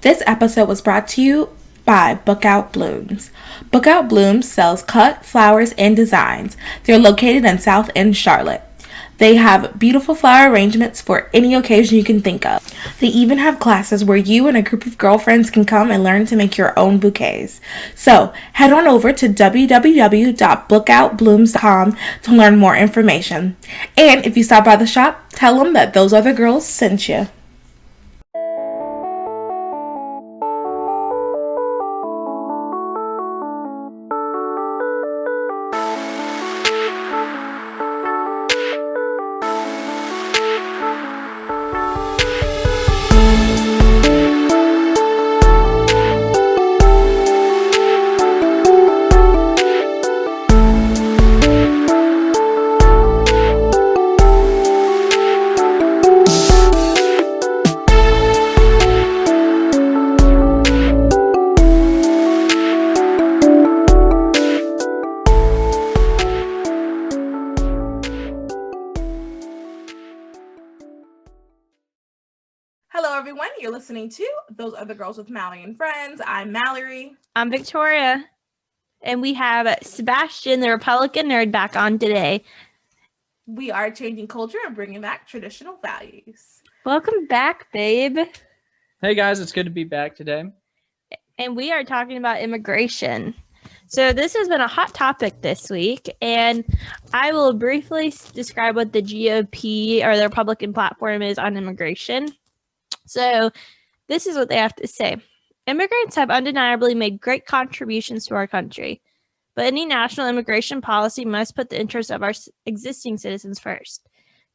This episode was brought to you by Bookout Blooms. Bookout Blooms sells cut, flowers, and designs. They're located in South End, Charlotte. They have beautiful flower arrangements for any occasion you can think of. They even have classes where you and a group of girlfriends can come and learn to make your own bouquets. So, head on over to www.bookoutblooms.com to learn more information. And if you stop by the shop, tell them that those other girls sent you. Hello, everyone. You're listening to Those Other Girls with Mallory and Friends. I'm Mallory. I'm Victoria. And we have Sebastian, the Republican nerd, back on today. We are changing culture and bringing back traditional values. Welcome back, babe. Hey, guys. It's good to be back today. And we are talking about immigration. So this has been a hot topic this week, and I will briefly describe what the GOP or the Republican platform is on immigration. So this is what they have to say. Immigrants have undeniably made great contributions to our country, but any national immigration policy must put the interests of our existing citizens first.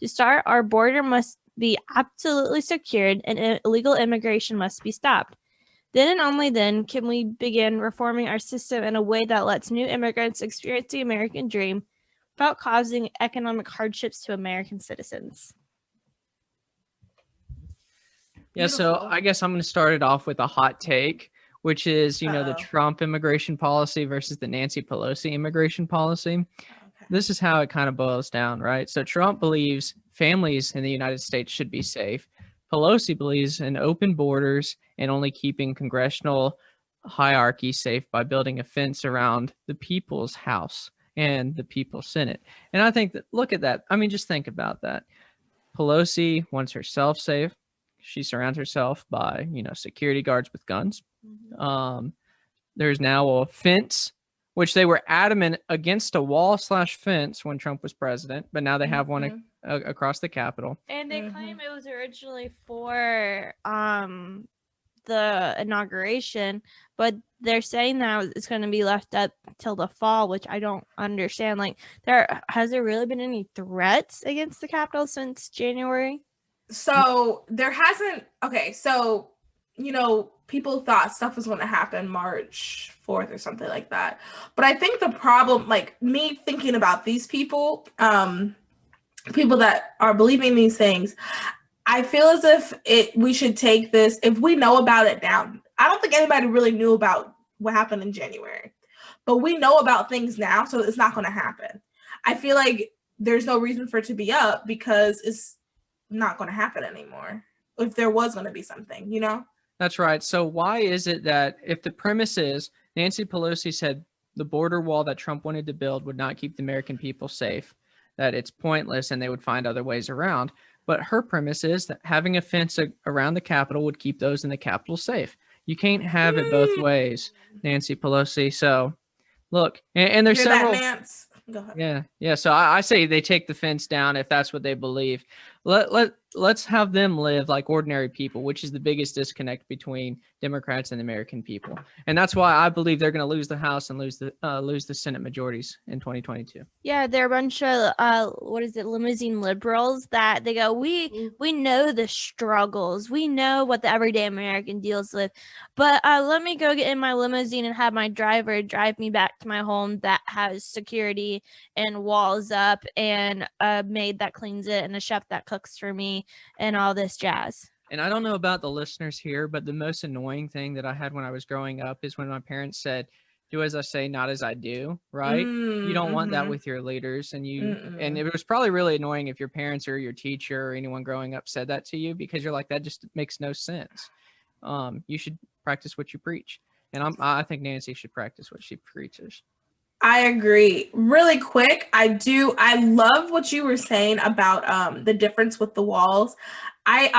To start, our border must be absolutely secured and illegal immigration must be stopped. Then and only then can we begin reforming our system in a way that lets new immigrants experience the American dream without causing economic hardships to American citizens. Yeah, so I guess I'm going to start it off with a hot take, which is, the Trump immigration policy versus the Nancy Pelosi immigration policy. Okay. This is how it kind of boils down, right? So Trump believes families in the United States should be safe. Pelosi believes in open borders and only keeping congressional hierarchy safe by building a fence around the people's house and the people's Senate. And I think that, look at that. I mean, just think about that. Pelosi wants herself safe. She surrounds herself by, security guards with guns. Mm-hmm. There's now a fence, which they were adamant against a wall/fence when Trump was president, but now they have one across the Capitol. And they claim it was originally for the inauguration, but they're saying that it's going to be left up till the fall, which I don't understand. Like, has there really been any threats against the Capitol since January? So there hasn't. Okay, so people thought stuff was going to happen March 4th or something like that. But I think the problem, like me thinking about these people that are believing these things, I feel as if we should take this, if we know about it now. I don't think anybody really knew about what happened in January, but we know about things now, so it's not going to happen. I feel like there's no reason for it to be up because it's not going to happen anymore if there was going to be something, That's right. So why is it that if the premise is Nancy Pelosi said the border wall that Trump wanted to build would not keep the American people safe, that it's pointless and they would find other ways around, but her premise is that having a fence around the Capitol would keep those in the Capitol safe. You can't have it both ways, Nancy Pelosi. So look, and there's several. Go ahead. Yeah. So I say they take the fence down if that's what they believe. Let's have them live like ordinary people, which is the biggest disconnect between Democrats and the American people. And that's why I believe they're going to lose the House and lose the Senate majorities in 2022. Yeah, they're a bunch of limousine liberals that they go, we know the struggles, we know what the everyday American deals with, but let me go get in my limousine and have my driver drive me back to my home that has security and walls up and a maid that cleans it and a chef that cooks for me and all this jazz. And I don't know about the listeners here, but the most annoying thing that I had when I was growing up is when my parents said, do as I say, not as I do, right? You don't want that with your leaders. And and it was probably really annoying if your parents or your teacher or anyone growing up said that to you, because you're like, that just makes no sense. you should practice what you preach. And I think Nancy should practice what she preaches. I agree. Really quick, I love what you were saying about the difference with the walls. I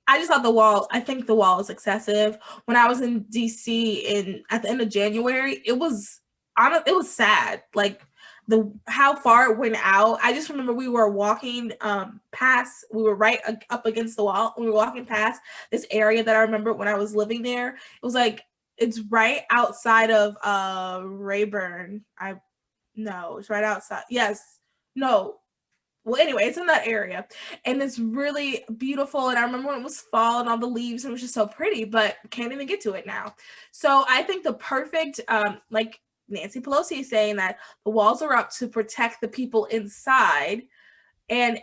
just thought I think the wall is excessive. When I was in DC at the end of January, it was sad. Like how far it went out. I just remember we were walking past, we were right up against the wall. We were walking past this area that I remember when I was living there. It was like, it's right outside of Rayburn. It's right outside. Yes. No. Well, anyway, it's in that area. And it's really beautiful. And I remember when it was fall and all the leaves, and it was just so pretty, but can't even get to it now. So I think the perfect, like Nancy Pelosi is saying, that the walls are up to protect the people inside. And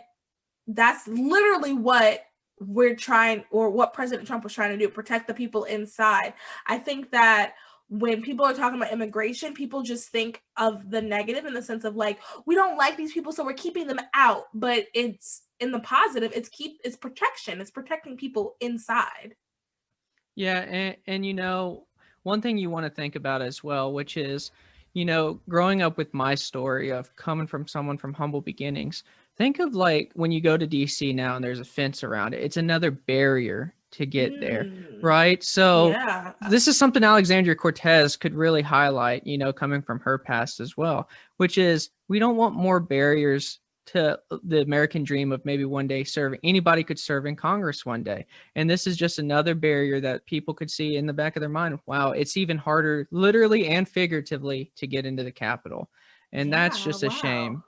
that's literally what we're trying, or what President Trump was trying to do, protect the people inside. I think that when people are talking about immigration, people just think of the negative in the sense of like, we don't like these people, so we're keeping them out. But it's in the positive, it's protection. It's protecting people inside. Yeah, and one thing you want to think about as well, which is, growing up with my story of coming from someone from humble beginnings. Think of like when you go to DC now and there's a fence around it. It's another barrier to get there, right? So yeah. This is something Alexandria Cortez could really highlight, coming from her past as well, which is we don't want more barriers to the American dream of maybe one day serving. Anybody could serve in Congress one day. And this is just another barrier that people could see in the back of their mind. Wow, it's even harder, literally and figuratively, to get into the Capitol. And that's just a shame.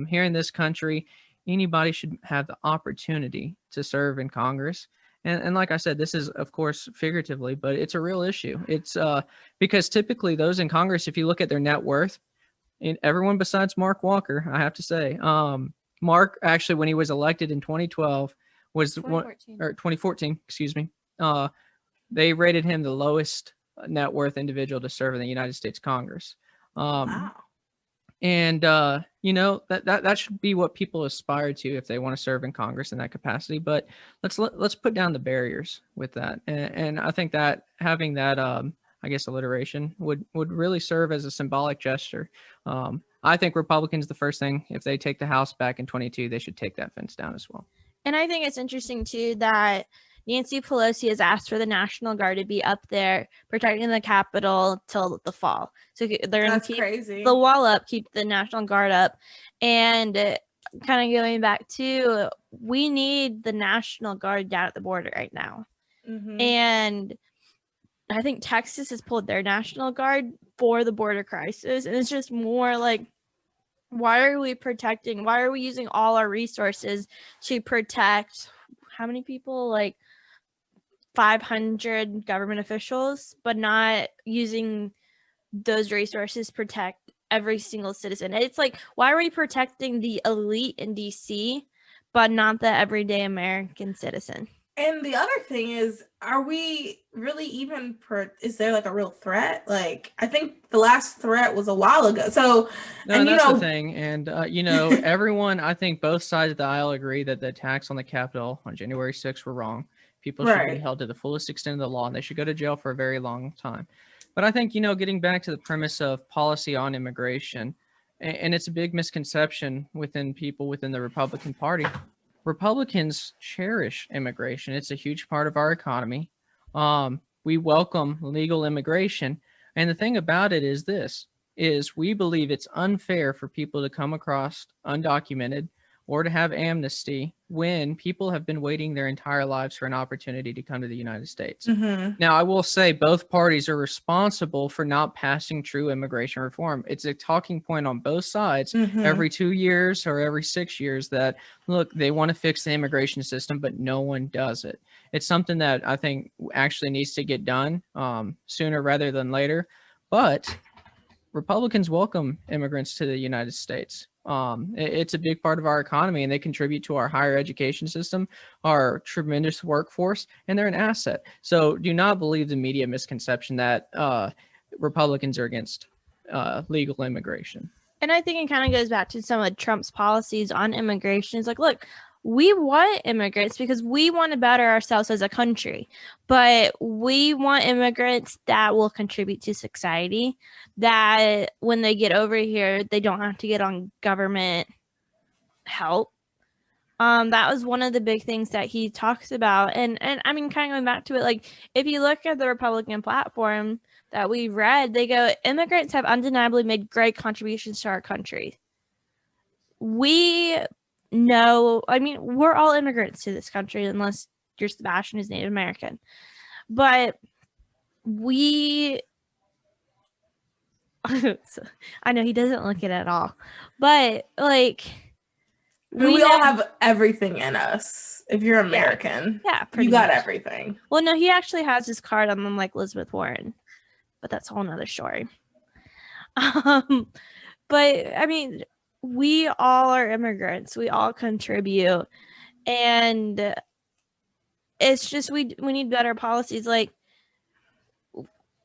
Here in this country, anybody should have the opportunity to serve in Congress. And like I said, this is, of course, figuratively, but it's a real issue. It's because typically those in Congress, if you look at their net worth, and everyone besides Mark Walker, I have to say, Mark actually, when he was elected in 2012, was 2014, excuse me, they rated him the lowest net worth individual to serve in the United States Congress. Wow. And that should be what people aspire to if they want to serve in Congress in that capacity. But let's put down the barriers with that, and I think that having that I guess alliteration would really serve as a symbolic gesture. I think Republicans, the first thing, if they take the House back in 22, they should take that fence down as well. And I think it's interesting too that Nancy Pelosi has asked for the National Guard to be up there protecting the Capitol till the fall. So they're going to keep the wall up, keep the National Guard up. And kind of going back to, we need the National Guard down at the border right now. Mm-hmm. And I think Texas has pulled their National Guard for the border crisis. And it's just more like, why are we using all our resources to protect how many people? Like 500 government officials, but not using those resources to protect every single citizen. It's like, why are we protecting the elite in DC, but not the everyday American citizen? And the other thing is, are we really even is there like a real threat? Like, I think the last threat was a while ago. So, that's the thing. And, everyone, I think both sides of the aisle agree that the attacks on the Capitol on January 6th were wrong. People should be held to the fullest extent of the law, and they should go to jail for a very long time. But I think, getting back to the premise of policy on immigration, and it's a big misconception within people within the Republican Party. Republicans cherish immigration. It's a huge part of our economy. We welcome legal immigration. And the thing about it is we believe it's unfair for people to come across undocumented or to have amnesty when people have been waiting their entire lives for an opportunity to come to the United States. Mm-hmm. Now, I will say both parties are responsible for not passing true immigration reform. It's a talking point on both sides every 2 years or every 6 years that, look, they want to fix the immigration system, but no one does it. It's something that I think actually needs to get done sooner rather than later. But Republicans welcome immigrants to the United States. It's a big part of our economy, and they contribute to our higher education system, our tremendous workforce, and they're an asset. So do not believe the media misconception that Republicans are against legal immigration. And I think it kind of goes back to some of Trump's policies on immigration. It's like, look, we want immigrants because we want to better ourselves as a country, but we want immigrants that will contribute to society, that when they get over here, they don't have to get on government help. That was one of the big things that he talks about. And I mean, kind of going back to it, like if you look at the Republican platform that we read, they go, immigrants have undeniably made great contributions to our country. We know, I mean, we're all immigrants to this country, unless your Sebastian is Native American. But we, I know he doesn't look it at all, but like, we all have everything in us. If you're American, yeah, you got much everything. Well, no, he actually has his card on them like Elizabeth Warren, but that's a whole nother story. But I mean, we all are immigrants. We all contribute, and it's just we need better policies. Like,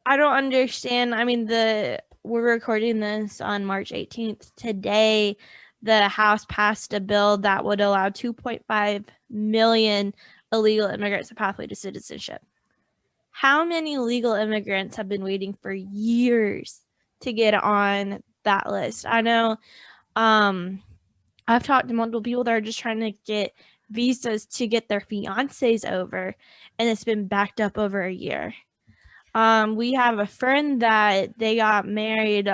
I don't understand. I mean, we're recording this on March 18th. Today, the House passed a bill that would allow 2.5 million illegal immigrants a pathway to citizenship. How many legal immigrants have been waiting for years to get on that list? I know I've talked to multiple people that are just trying to get visas to get their fiancés over, and it's been backed up over a year. We have a friend that they got married.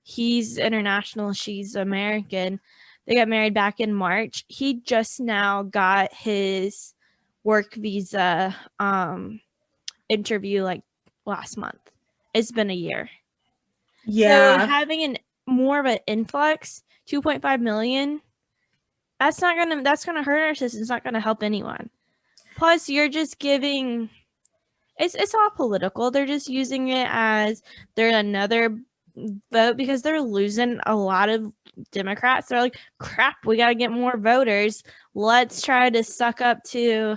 He's international, she's American. They got married back in March. He just now got his work visa interview like last month. It's been a year. Yeah. So having more of an influx, 2.5 million, that's gonna hurt our system. It's not gonna help anyone. Plus, you're just giving. It's all political. They're just using it as they're another vote because they're losing a lot of Democrats. They're like, crap, we got to get more voters. Let's try to suck up to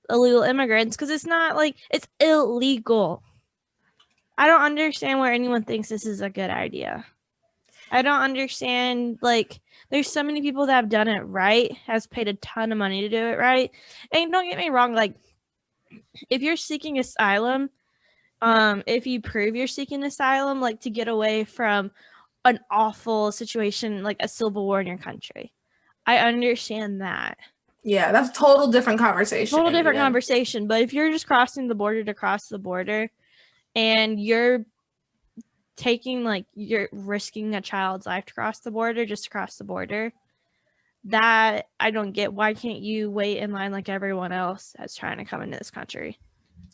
illegal immigrants because it's not like it's illegal. I don't understand where anyone thinks this is a good idea. I don't understand, like, there's so many people that have done it right, has paid a ton of money to do it right. And don't get me wrong, like, if you're seeking asylum, if you prove you're seeking asylum, like to get away from an awful situation, like a civil war in your country, I understand that. Yeah, that's a total different conversation. Total different conversation. But if you're just crossing the border to cross the border and you're taking, like, you're risking a child's life to cross the border just to cross the border, that I don't get. Why can't you wait in line like everyone else that's trying to come into this country?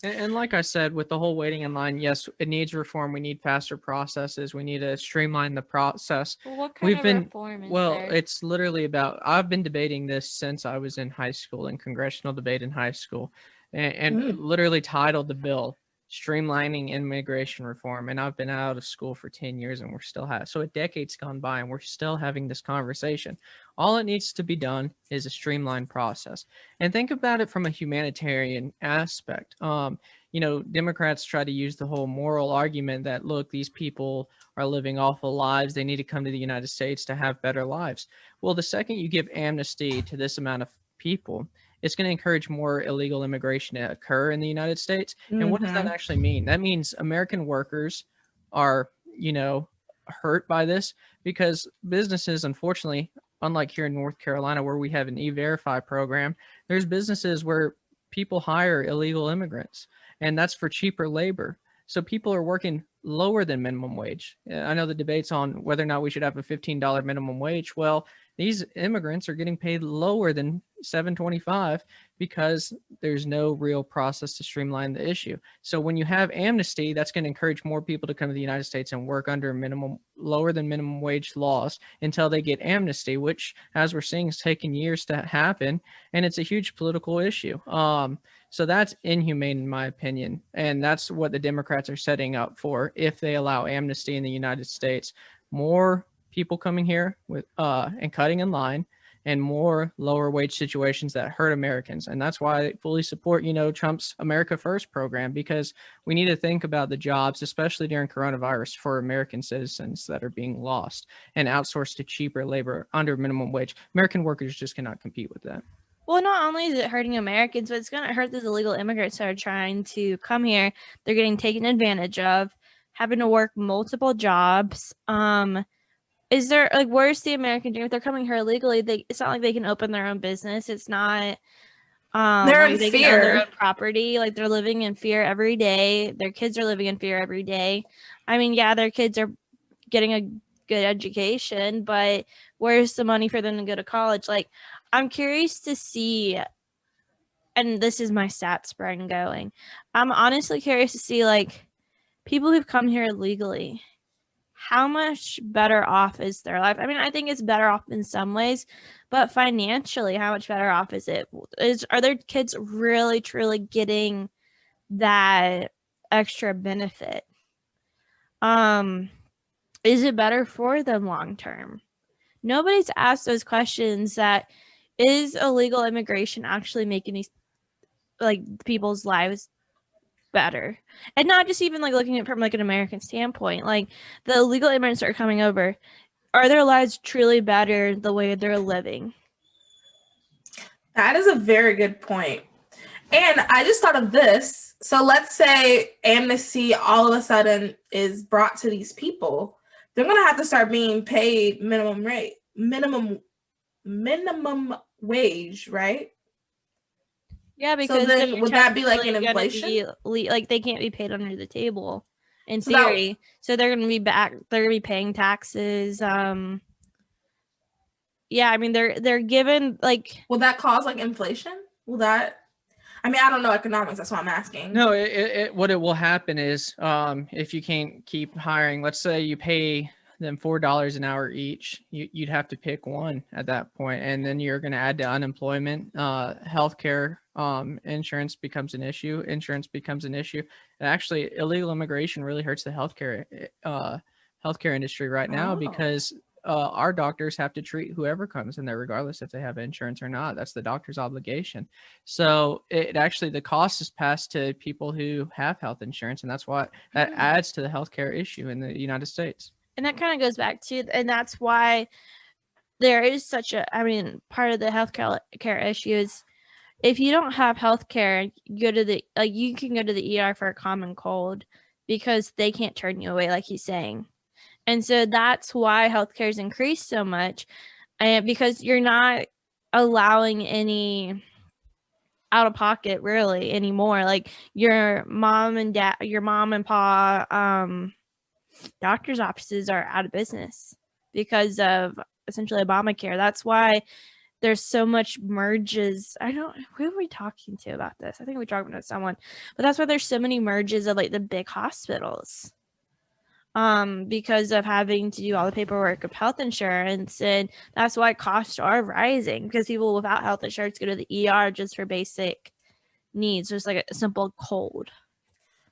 And like I said, with the whole waiting in line, yes, it needs reform. We need faster processes. We need to streamline the process. Well, what kind of reform is there? It's literally about, I've been debating this since I was in high school, in congressional debate in high school, and literally titled the bill, Streamlining Immigration Reform. And I've been out of school for 10 years and we're still so a decade's gone by and we're still having this conversation. All it needs to be done is a streamlined process. And think about it from a humanitarian aspect. Democrats try to use the whole moral argument that, look, these people are living awful lives. They need to come to the United States to have better lives. Well, the second you give amnesty to this amount of people, it's going to encourage more illegal immigration to occur in the United States. And what does that actually mean? That means American workers are, hurt by this because businesses, unfortunately, unlike here in North Carolina, where we have an E-Verify program, there's businesses where people hire illegal immigrants, and that's for cheaper labor. So people are working lower than minimum wage. I know the debates on whether or not we should have a $15 minimum wage. Well, these immigrants are getting paid lower than $7.25 because there's no real process to streamline the issue. So when you have amnesty, that's going to encourage more people to come to the United States and work under lower than minimum wage laws until they get amnesty, which, as we're seeing, is taking years to happen. And it's a huge political issue. So that's inhumane, in my opinion. And that's what the Democrats are setting up for if they allow amnesty in the United States. More people coming here with and cutting in line, and more lower wage situations that hurt Americans. And that's why I fully support, Trump's America First program, because we need to think about the jobs, especially during coronavirus, for American citizens that are being lost and outsourced to cheaper labor under minimum wage. American workers just cannot compete with that. Well, not only is it hurting Americans, but it's going to hurt those illegal immigrants that are trying to come here. They're getting taken advantage of, having to work multiple jobs. Is there, like, where's the American dream? If they're coming here illegally, it's not like they can open their own business. It's not they're in they fear. can own their own property. Like, they're living in fear every day. Their kids are living in fear every day. I mean, yeah, their kids are getting a good education, but where's the money for them to go to college? Like, I'm curious to see, and this is my stats brain going. I'm honestly curious to see, like, people who've come here illegally, how much better off is their life? I mean, I think it's better off in some ways, but financially, how much better off is it? Are their kids really, truly getting that extra benefit? Is it better for them long term? Nobody's asked those questions. That is illegal immigration actually making these, like, people's lives better? And not just even like looking at it from like an American standpoint, like the illegal immigrants that are coming over, are their lives truly better the way they're living? That is a very good point. And I just thought of this. So let's say amnesty all of a sudden is brought to these people. They're going to have to start being paid minimum wage, right? Yeah, because so then would that be like an inflation? Like, they can't be paid under the table in theory. So they're going to be they're going to be paying taxes. Yeah, I mean, they're given, like, will that cause like inflation? Will that, I mean, I don't know economics, that's why I'm asking. No, what it will happen is, if you can't keep hiring, let's say you pay them $4 an hour each, you'd have to pick one at that point, and then you're going to add to unemployment. Healthcare, insurance becomes an issue. Insurance becomes an issue. And actually, illegal immigration really hurts the healthcare industry right now, because our doctors have to treat whoever comes in there, regardless if they have insurance or not. That's the doctor's obligation. So the cost is passed to people who have health insurance, and that's why that adds to the healthcare issue in the United States. And that kind of goes back to, and that's why there is such a, I mean, part of the healthcare issue is, if you don't have healthcare, you can go to the ER for a common cold because they can't turn you away, like he's saying. And so that's why healthcare is increased so much, and because you're not allowing any out of pocket really anymore. Like, your mom and pa, doctor's offices are out of business because of essentially Obamacare. That's why there's so much merges. Who are we talking to about this? I think we talked about someone, but that's why there's so many merges of like the big hospitals. Because of having to do all the paperwork of health insurance, and that's why costs are rising, because people without health insurance go to the ER just for basic needs, just like a simple cold.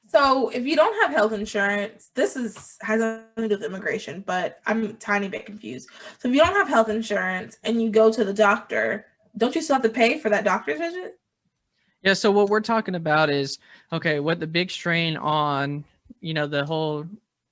So if you don't have health insurance, has nothing to do with immigration, but I'm a tiny bit confused. So if you don't have health insurance and you go to the doctor, don't you still have to pay for that doctor's visit? Yeah, so what we're talking about is, okay, what the big strain on, the whole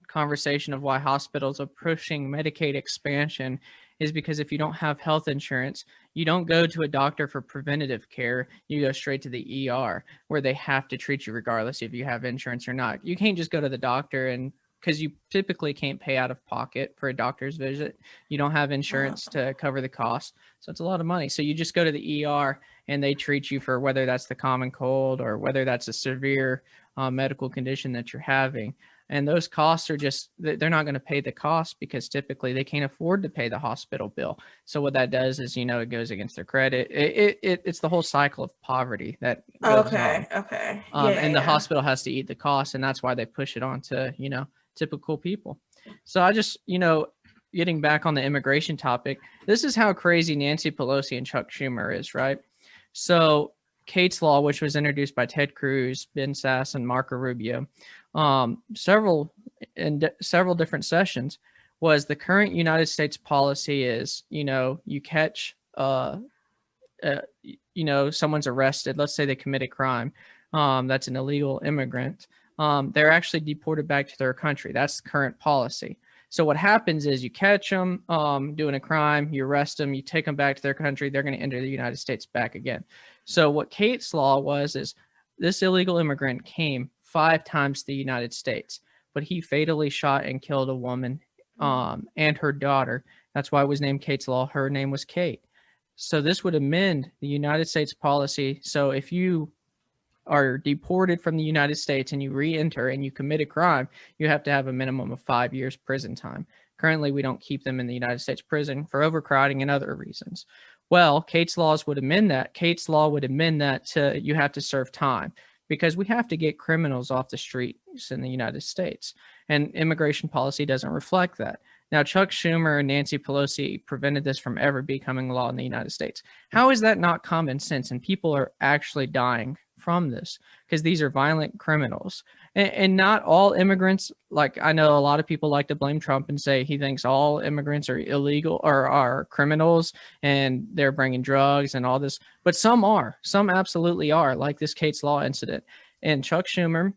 conversation of why hospitals are pushing Medicaid expansion is because if you don't have health insurance, you don't go to a doctor for preventative care. You go straight to the ER, where they have to treat you regardless if you have insurance or not. You can't just go to the doctor, and because you typically can't pay out of pocket for a doctor's visit. You don't have insurance to cover the cost. So it's a lot of money. So you just go to the ER and they treat you for whether that's the common cold or whether that's a severe medical condition that you're having. And those costs are they're not going to pay the cost because typically they can't afford to pay the hospital bill. So what that does is, it goes against their credit. It's the whole cycle of poverty that goes on. Okay. And the hospital has to eat the cost, and that's why they push it on to, typical people. So I just, getting back on the immigration topic, this is how crazy Nancy Pelosi and Chuck Schumer is, right? So Kate's Law, which was introduced by Ted Cruz, Ben Sasse, and Marco Rubio, several different sessions, was the current United States policy is, you catch someone's arrested, let's say they commit a crime, that's an illegal immigrant, they're actually deported back to their country. That's the current policy. So what happens is you catch them doing a crime, you arrest them, you take them back to their country, they're going to enter the United States back again. So what Kate's law is this illegal immigrant came 5 times to the United States, but he fatally shot and killed a woman and her daughter. That's why it was named Kate's law. Her name was Kate. So this would amend the United States policy. So if you are deported from the United States and you re-enter and you commit a crime, you have to have a minimum of 5 years prison time. Currently, we don't keep them in the United States prison for overcrowding and other reasons. Well, Kate's laws would amend that. Kate's law would amend that to you have to serve time, because we have to get criminals off the streets in the United States. And immigration policy doesn't reflect that. Now, Chuck Schumer and Nancy Pelosi prevented this from ever becoming law in the United States. How is that not common sense? And people are actually dying from this because these are violent criminals. And not all immigrants, like I know a lot of people like to blame Trump and say he thinks all immigrants are illegal or are criminals and they're bringing drugs and all this. But some are. Some absolutely are, like this Kate's Law incident. And Chuck Schumer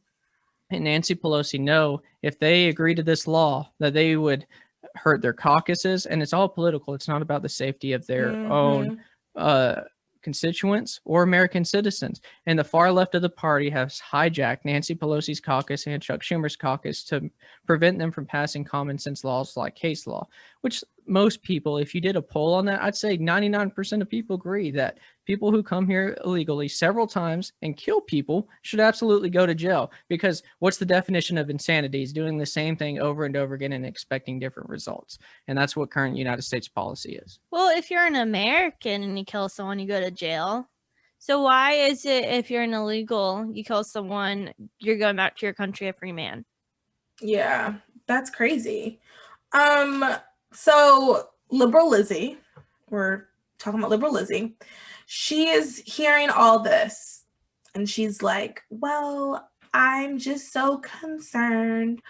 and Nancy Pelosi know if they agree to this law that they would hurt their caucuses, and it's all political. It's not about the safety of their own constituents or American citizens. And the far left of the party has hijacked Nancy Pelosi's caucus and Chuck Schumer's caucus to prevent them from passing common sense laws like Kate's Law, which most people, if you did a poll on that, I'd say 99% of people agree that people who come here illegally several times and kill people should absolutely go to jail, because what's the definition of insanity? Is doing the same thing over and over again and expecting different results. And that's what current United States policy is. Well, if you're an American and you kill someone, you go to jail. So why is it if you're an illegal, you kill someone, you're going back to your country a free man? Yeah, that's crazy. So Liberal Lizzie, we're talking about Liberal Lizzie, she is hearing all this and she's like, well, I'm just so concerned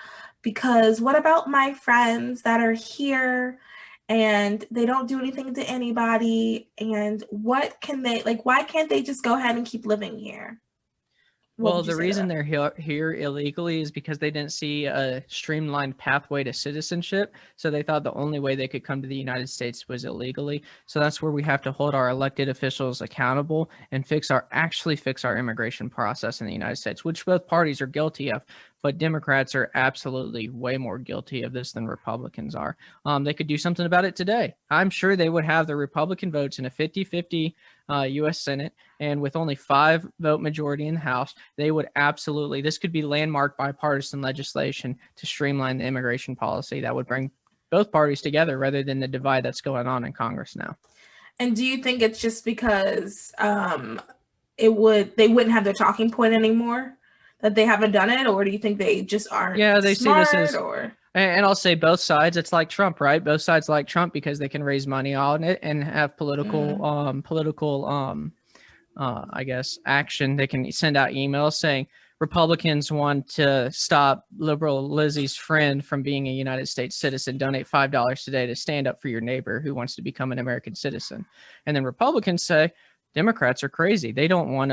because what about my friends that are here and they don't do anything to anybody, and what can they, like, why can't they just go ahead and keep living here? Well, the reason they're here illegally is because they didn't see a streamlined pathway to citizenship. So they thought the only way they could come to the United States was illegally. So that's where we have to hold our elected officials accountable and actually fix our immigration process in the United States, which both parties are guilty of. But Democrats are absolutely way more guilty of this than Republicans are. They could do something about it today. I'm sure they would have the Republican votes in a 50-50 U.S. Senate, and with only 5 vote majority in the House, they would absolutely, this could be landmark bipartisan legislation to streamline the immigration policy that would bring both parties together rather than the divide that's going on in Congress now. And do you think it's just because they wouldn't have their talking point anymore, that they haven't done it, or do you think they just aren't they smart, see this as, or? And I'll say both sides. It's like Trump, right? Both sides like Trump because they can raise money on it and have political, I guess, action. They can send out emails saying Republicans want to stop Liberal Lizzie's friend from being a United States citizen. Donate $5 today to stand up for your neighbor who wants to become an American citizen. And then Republicans say Democrats are crazy. They don't want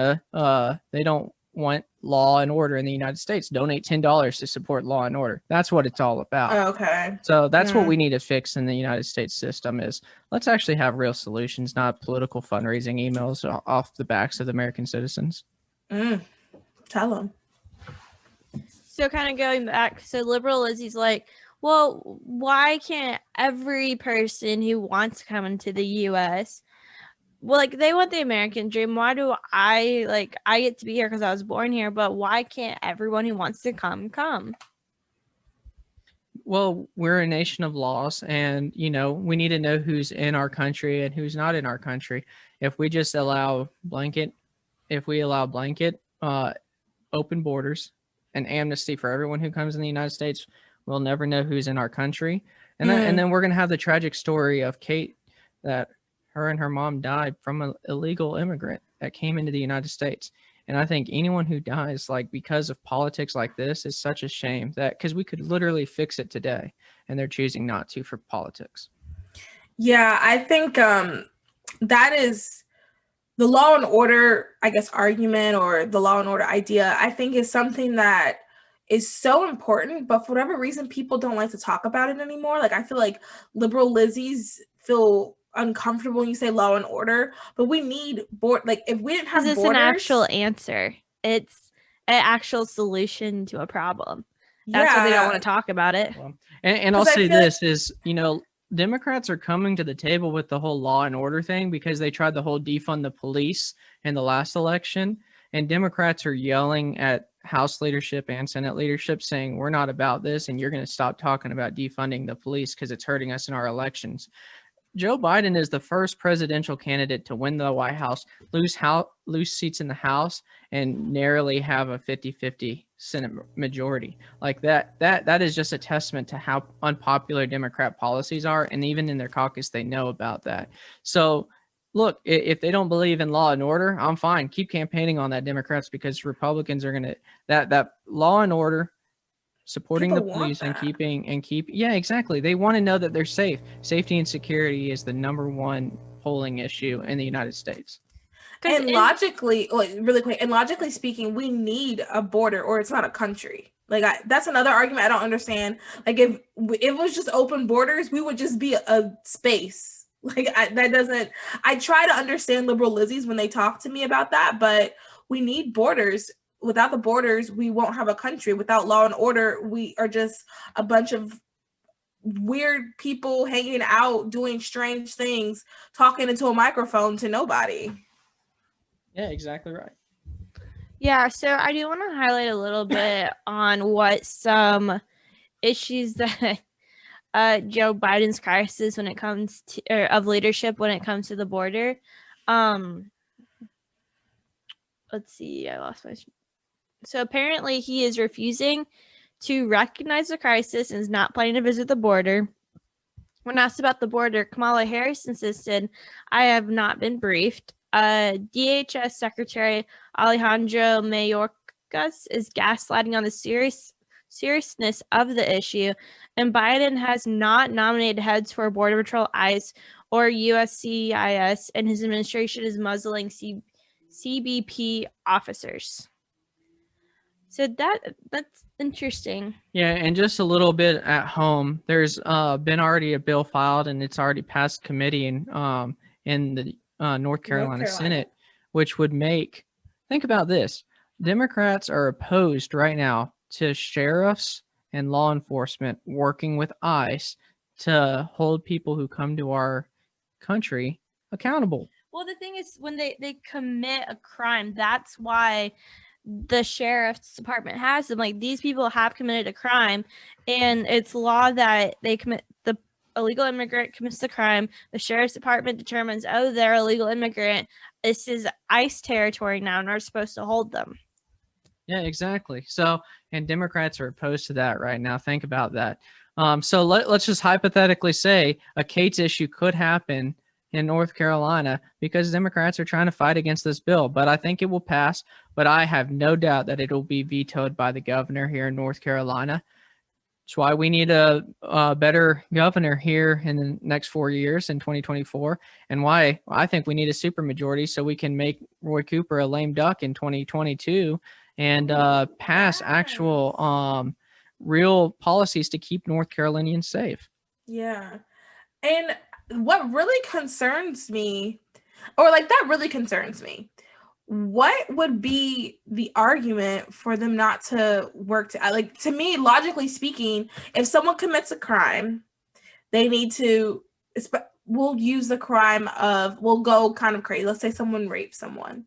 law and order in the United States. Donate $10 to support law and order. That's what it's all about. Okay. So that's what we need to fix in the United States system is let's actually have real solutions, not political fundraising emails off the backs of the American citizens. Tell them. So kind of going back, so Liberal Lizzie's like, well, why can't every person who wants to come into the U.S., well, like, they want the American dream. Why do I get to be here because I was born here, but why can't everyone who wants to come? Well, we're a nation of laws, and, we need to know who's in our country and who's not in our country. If we just allow blanket open borders and amnesty for everyone who comes in the United States, we'll never know who's in our country. And then we're going to have the tragic story of Kate, that her and her mom died from an illegal immigrant that came into the United States. And I think anyone who dies because of politics like this is such a shame, that because we could literally fix it today and they're choosing not to for politics. Yeah, I think that is the law and order, I guess, argument or the law and order idea, I think is something that is so important, but for whatever reason, people don't like to talk about it anymore. Like, I feel like liberal Lizzies feel uncomfortable when you say law and order, but we need like, if we didn't have Because it's borders, an actual answer. It's an actual solution to a problem. That's why they don't want to talk about it. Well, and I'll say this is, Democrats are coming to the table with the whole law and order thing because they tried the whole defund the police in the last election. And Democrats are yelling at House leadership and Senate leadership saying, we're not about this. And you're going to stop talking about defunding the police because it's hurting us in our elections. Joe Biden is the first presidential candidate to win the White House, lose seats in the House, and narrowly have a 50-50 Senate majority. Like that is just a testament to how unpopular Democrat policies are, and even in their caucus, they know about that. So, look, if they don't believe in law and order, I'm fine. Keep campaigning on that, Democrats, because Republicans are gonna that law and order. Supporting people the police and yeah, exactly. They want to know that they're safe. Safety and security is the number one polling issue in the United States. And logically, really quick, and logically speaking, we need a border or it's not a country. Like, that's another argument I don't understand. Like, if it was just open borders, we would just be a space. Like, I try to understand liberal Lizzies when they talk to me about that, but we need borders. Without the borders, we won't have a country. Without law and order, we are just a bunch of weird people hanging out, doing strange things, talking into a microphone to nobody. Yeah, exactly right. Yeah, so I do want to highlight a little bit on what some issues that Joe Biden's crisis when it comes to of leadership when it comes to the border. Let's see, I lost my. So apparently he is refusing to recognize the crisis and is not planning to visit the border. When asked about the border, Kamala Harris insisted, I have not been briefed. DHS Secretary Alejandro Mayorkas is gaslighting on the seriousness of the issue, and Biden has not nominated heads for Border Patrol, ICE, or USCIS, and his administration is muzzling CBP officers. So that's interesting. Yeah, and just a little bit at home. There's been already a bill filed, and it's already passed committee in the North Carolina Senate, which would think about this. Democrats are opposed right now to sheriffs and law enforcement working with ICE to hold people who come to our country accountable. Well, the thing is, when they commit a crime, that's why the sheriff's department has them. Like, these people have committed a crime, and it's law that they commit the illegal immigrant commits the crime. The sheriff's department determines, oh, they're a legal immigrant. This is ICE territory now, and we're supposed to hold them. Yeah, exactly. So, and Democrats are opposed to that right now. Think about that. So let's just hypothetically say a Cates issue could happen in North Carolina because Democrats are trying to fight against this bill, but I think it will pass. But I have no doubt that it will be vetoed by the governor here in North Carolina. That's why we need a better governor here in the next 4 years in 2024, and why I think we need a supermajority so we can make Roy Cooper a lame duck in 2022 and pass actual real policies to keep North Carolinians safe. Yeah. And what really concerns me, what would be the argument for them not to work to me, logically speaking, if someone commits a crime, they need to, we'll use the crime of, we'll go kind of crazy. Let's say someone raped someone.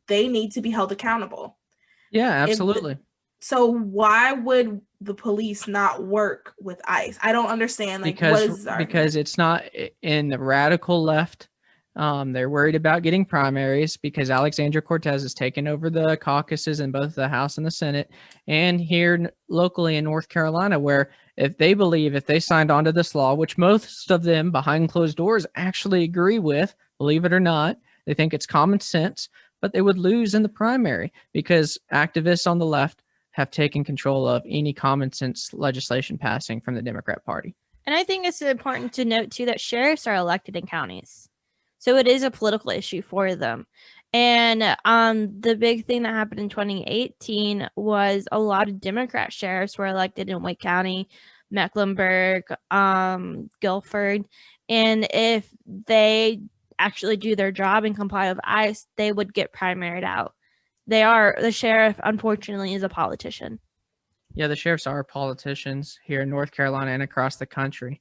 They need to be held accountable. Yeah, absolutely. So why would the police not work with ICE? I don't understand. Because it's not in the radical left. They're worried about getting primaries because Alexandria Cortez has taken over the caucuses in both the House and the Senate, and here locally in North Carolina, where if they signed on to this law, which most of them behind closed doors actually agree with, believe it or not, they think it's common sense, but they would lose in the primary because activists on the left have taken control of any common sense legislation passing from the Democrat Party. And I think it's important to note too that sheriffs are elected in counties, so it is a political issue for them. And the big thing that happened in 2018 was a lot of Democrat sheriffs were elected in Wake County, Mecklenburg, Guilford, and if they actually do their job and comply with ICE, they would get primaried out. The sheriff, unfortunately, is a politician. Yeah, the sheriffs are politicians here in North Carolina and across the country.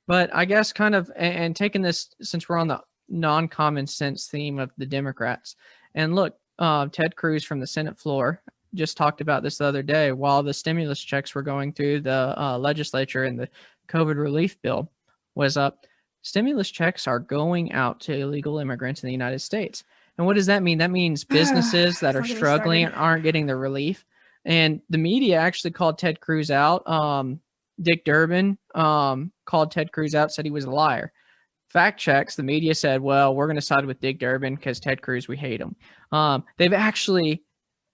But I guess kind of, and taking this, since we're on the non-common sense theme of the Democrats, and look, Ted Cruz from the Senate floor just talked about this the other day while the stimulus checks were going through the legislature and the COVID relief bill was up. Stimulus checks are going out to illegal immigrants in the United States. And what does that mean? That means businesses that are struggling and aren't getting the relief. And the media actually called Ted Cruz out. Dick Durbin called Ted Cruz out, said he was a liar. Fact checks, the media said, well, we're going to side with Dick Durbin because Ted Cruz, we hate him. They've actually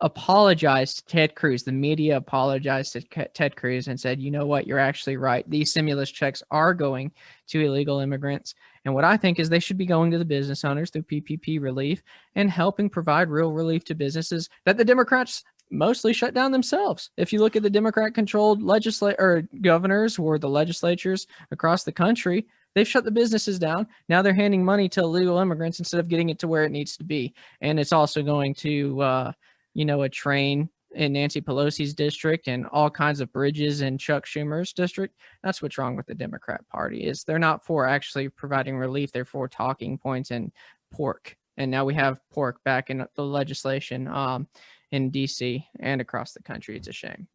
apologized to Ted Cruz. The media apologized to Ted Cruz and said, you know what, you're actually right. These stimulus checks are going to illegal immigrants. And what I think is they should be going to the business owners through PPP relief and helping provide real relief to businesses that the Democrats mostly shut down themselves. If you look at the Democrat-controlled governors or the legislatures across the country, they've shut the businesses down. Now they're handing money to illegal immigrants instead of getting it to where it needs to be. And it's also going to, a train in Nancy Pelosi's district and all kinds of bridges in Chuck Schumer's district. That's what's wrong with the Democrat Party is they're not for actually providing relief. They're for talking points and pork. And now we have pork back in the legislation in DC and across the country. It's a shame.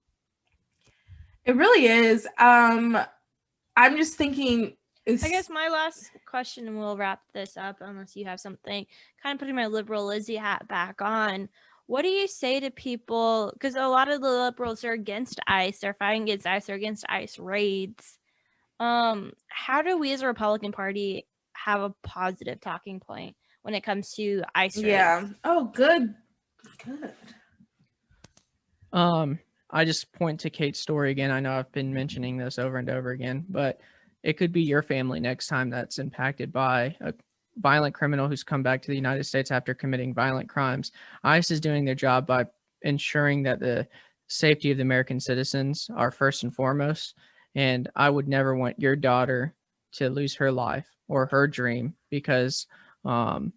It really is. I'm just thinking. I guess my last question, and we'll wrap this up unless you have something, kind of putting my liberal Lizzie hat back on. What do you say to people? Because a lot of the liberals are against ICE. They're fighting against ICE. They're against ICE raids. How do we as a Republican Party have a positive talking point when it comes to ICE raids? Yeah. Oh, good. Good. I just point to Kate's story again. I know I've been mentioning this over and over again, but it could be your family next time that's impacted by a violent criminal who's come back to the United States after committing violent crimes. ICE is doing their job by ensuring that the safety of the American citizens are first and foremost. And I would never want your daughter to lose her life or her dream because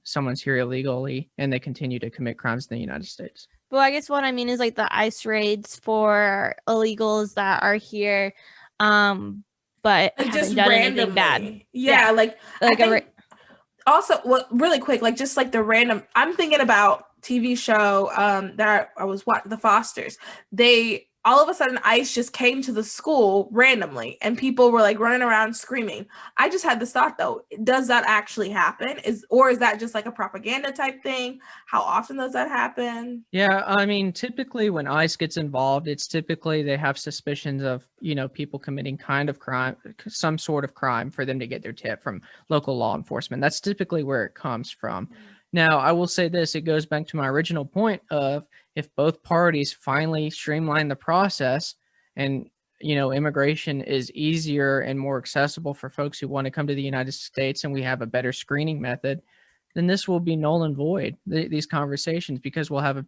someone's here illegally and they continue to commit crimes in the United States. Well, I guess what I mean is like the ICE raids for illegals that are here, but haven't done anything bad. Yeah. Like also, really quick, like just like the random, I'm thinking about TV show that I was watching, The Fosters. They all of a sudden ICE just came to the school randomly and people were like running around screaming. I just had this thought though, does that actually happen? Is that just like a propaganda type thing? How often does that happen? Yeah, I mean, typically when ICE gets involved, it's typically they have suspicions of, people committing kind of crime, some sort of crime for them to get their tip from local law enforcement. That's typically where it comes from. Now, I will say this, it goes back to my original point of if both parties finally streamline the process and, immigration is easier and more accessible for folks who want to come to the United States and we have a better screening method, then this will be null and void, these conversations, because we'll have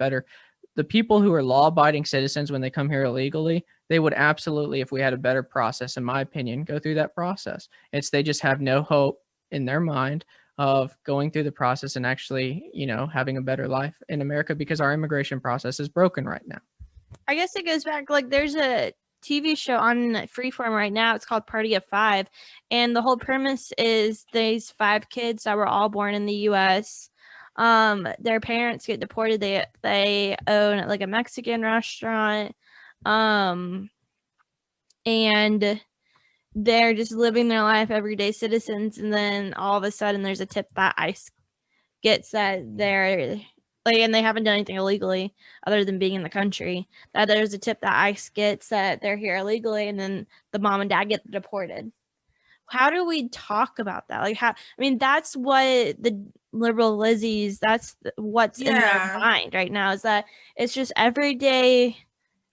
the people who are law-abiding citizens when they come here illegally, they would absolutely, if we had a better process, in my opinion, go through that process. They just have no hope in their mind of going through the process and actually, having a better life in America because our immigration process is broken right now. I guess it goes back, like there's a TV show on Freeform right now. It's called Party of Five. And the whole premise is these 5 kids that were all born in the U.S. Their parents get deported. They own like a Mexican restaurant. And they're just living their life, everyday citizens, and then all of a sudden there's a tip that ICE gets that they're like, and they haven't done anything illegally other than being in the country, that there's a tip that ICE gets that they're here illegally, and then the mom and dad get deported. How do we talk about that? Like, that's what the liberal Lizzies, that's what's in their mind right now, is that it's just everyday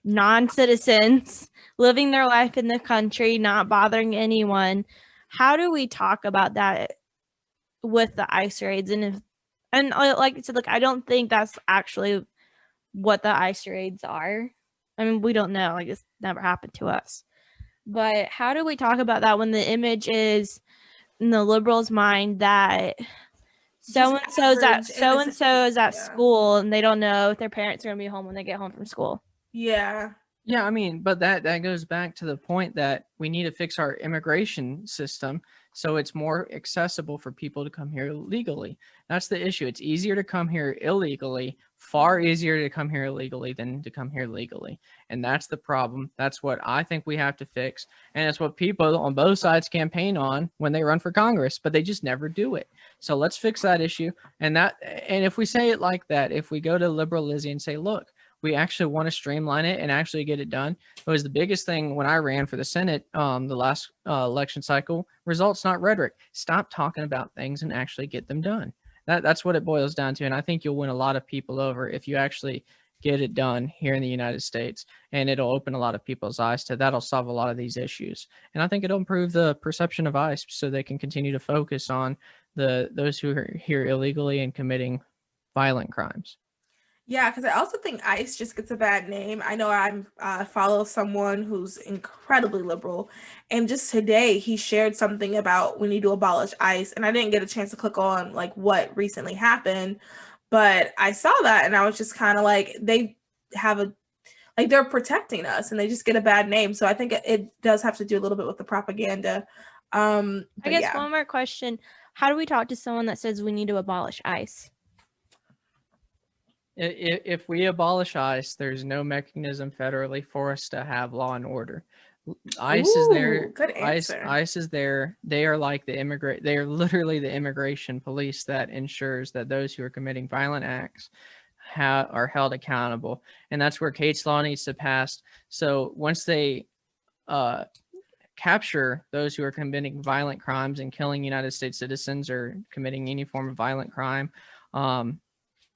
non-citizens living their life in the country, not bothering anyone. How do we talk about that with the ICE raids? And like I said, I don't think that's actually what the ICE raids are. I mean, we don't know. It's never happened to us. But how do we talk about that when the image is in the liberals' mind that so and so is at school and they don't know if their parents are gonna be home when they get home from school? Yeah. Yeah, I mean, but that goes back to the point that we need to fix our immigration system so it's more accessible for people to come here legally. That's the issue. It's easier to come here illegally, far easier to come here illegally than to come here legally. And that's the problem. That's what I think we have to fix. And it's what people on both sides campaign on when they run for Congress, but they just never do it. So let's fix that issue. And if we say it like that, if we go to liberal Lizzie and say, look, we actually want to streamline it and actually get it done. It was the biggest thing when I ran for the Senate, the last election cycle. Results, not rhetoric. Stop talking about things and actually get them done. That's what it boils down to. And I think you'll win a lot of people over if you actually get it done here in the United States. And it'll open a lot of people's eyes to that'll solve a lot of these issues. And I think it'll improve the perception of ICE so they can continue to focus on those who are here illegally and committing violent crimes. Yeah, because I also think ICE just gets a bad name. I know I follow someone who's incredibly liberal, and just today he shared something about we need to abolish ICE, and I didn't get a chance to click on what recently happened, but I saw that and I was just kind of they have they're protecting us and they just get a bad name. So I think it does have to do a little bit with the propaganda. I guess one more question: how do we talk to someone that says we need to abolish ICE? If we abolish ICE, there's no mechanism federally for us to have law and order. ICE is there. Good answer. ICE is there. They are like they are literally the immigration police that ensures that those who are committing violent acts are held accountable. And that's where Kate's law needs to pass. So once they capture those who are committing violent crimes and killing United States citizens or committing any form of violent crime,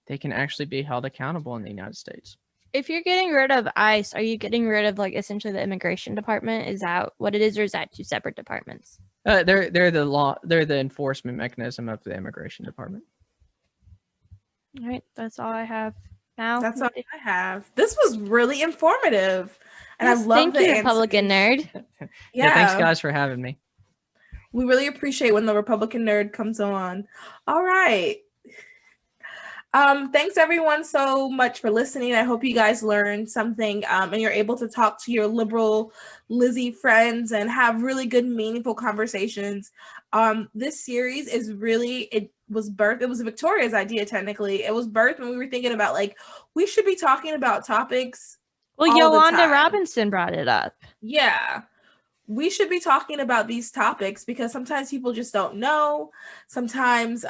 they can actually be held accountable in the United States. If you're getting rid of ICE, are you getting rid of essentially the immigration department? Is that what it is, or is that two separate departments? They're the enforcement mechanism of the immigration department. All right, that's all I have now. That's all I have. This was really informative, and yes, I love thank you, Republican nerd. Yeah, thanks guys for having me. We really appreciate when the Republican nerd comes on. All right. Thanks everyone so much for listening. I hope you guys learned something and you're able to talk to your liberal Lizzie friends and have really good, meaningful conversations. This series is really, it was Victoria's idea, technically. It was birthed when we were thinking about we should be talking about topics. Well, Yolanda Robinson brought it up. Yeah. We should be talking about these topics because sometimes people just don't know. Sometimes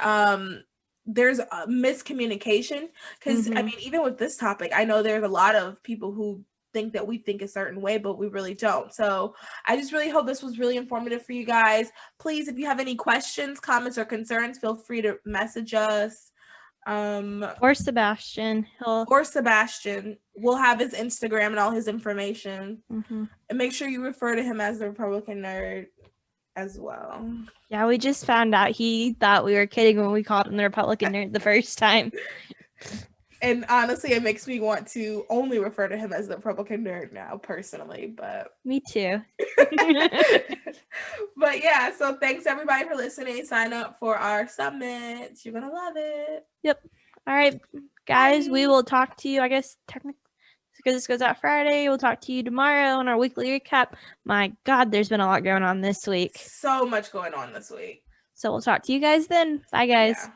there's a miscommunication because I mean, even with this topic, I know there's a lot of people who think that we think a certain way, but we really don't. So I just really hope this was really informative for you guys. Please, if you have any questions, comments, or concerns, feel free to message us. Or Sebastian. We'll have his Instagram and all his information. And make sure you refer to him as the Republican nerd as well. Yeah, we just found out he thought we were kidding when we called him the Republican nerd the first time. And honestly, it makes me want to only refer to him as the Republican nerd now, personally. But me too. But yeah, so thanks everybody for listening. Sign up for our summit. You're gonna love it. Yep. All right, guys. Bye. We will talk to you, I guess, technically, because this goes out Friday. We'll talk to you tomorrow on our weekly recap. My God, there's been a lot going on this week. So much going on this week. So we'll talk to you guys then. Bye, guys. Yeah.